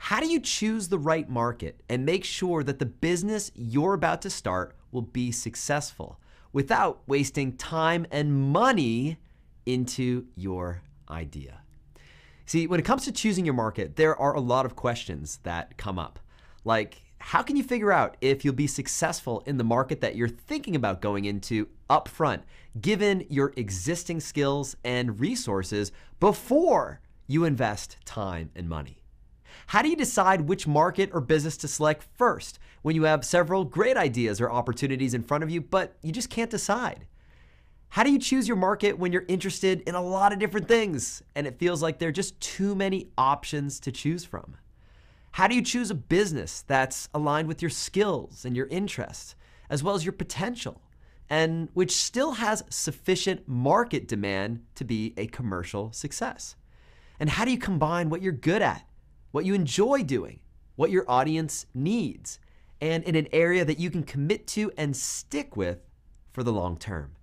How do you choose the right market and make sure that the business you're about to start will be successful without wasting time and money into your idea? See, when it comes to choosing your market, there are a lot of questions that come up. Like, how can you figure out if you'll be successful in the market that you're thinking about going into up front, given your existing skills and resources before you invest time and money? How do you decide which market or business to select first when you have several great ideas or opportunities in front of you, but you just can't decide? How do you choose your market when you're interested in a lot of different things and it feels like there are just too many options to choose from? How do you choose a business that's aligned with your skills and your interests, as well as your potential, and which still has sufficient market demand to be a commercial success? And how do you combine what you're good at, what you enjoy doing, what your audience needs, and in an area that you can commit to and stick with for the long term?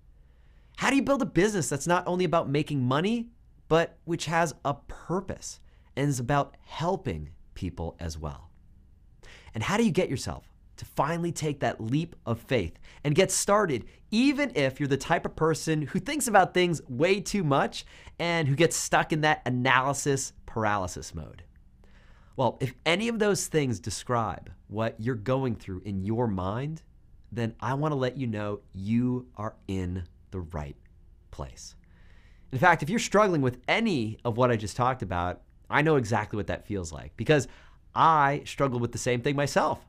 How do you build a business that's not only about making money, but which has a purpose and is about helping people as well? And how do you get yourself to finally take that leap of faith and get started, even if you're the type of person who thinks about things way too much and who gets stuck in that analysis paralysis mode? Well, if any of those things describe what you're going through in your mind, then I want to let you know you are in the right place. In fact, if you're struggling with any of what I just talked about, I know exactly what that feels like because I struggled with the same thing myself.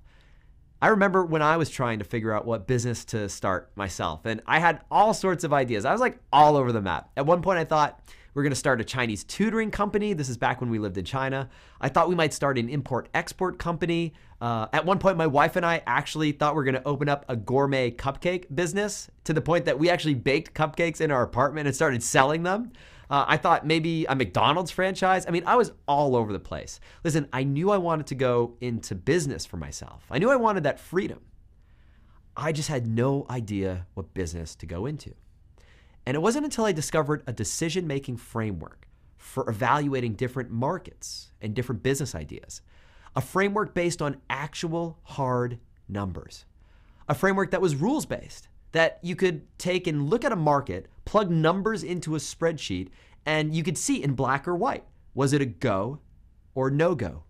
I remember when I was trying to figure out what business to start myself, and I had all sorts of ideas. I was like all over the map. At one point I thought we're gonna start a Chinese tutoring company. This is back when we lived in China. I thought we might start an import-export company. At one point, my wife and I actually thought we were gonna open up a gourmet cupcake business to the point that we actually baked cupcakes in our apartment and started selling them. I thought maybe a McDonald's franchise. I mean, I was all over the place. Listen, I knew I wanted to go into business for myself. I knew I wanted that freedom. I just had no idea what business to go into. And it wasn't until I discovered a decision-making framework for evaluating different markets and different business ideas, a framework based on actual hard numbers, a framework that was rules-based, that you could take and look at a market, plug numbers into a spreadsheet, and you could see in black or white, was it a go or no-go?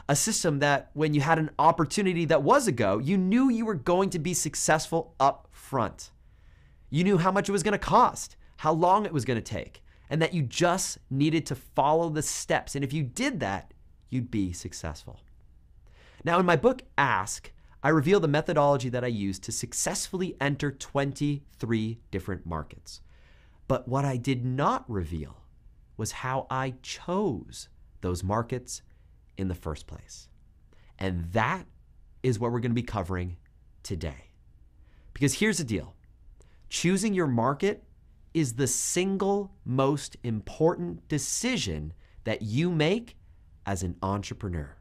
A system that when you had an opportunity that was a go, you knew you were going to be successful up front. You knew how much it was gonna cost, how long it was gonna take, and that you just needed to follow the steps. And if you did that, you'd be successful. Now in my book, Ask, I reveal the methodology that I used to successfully enter 23 different markets. But what I did not reveal was how I chose those markets in the first place. And that is what we're gonna be covering today. Because here's the deal. Choosing your market is the single most important decision that you make as an entrepreneur.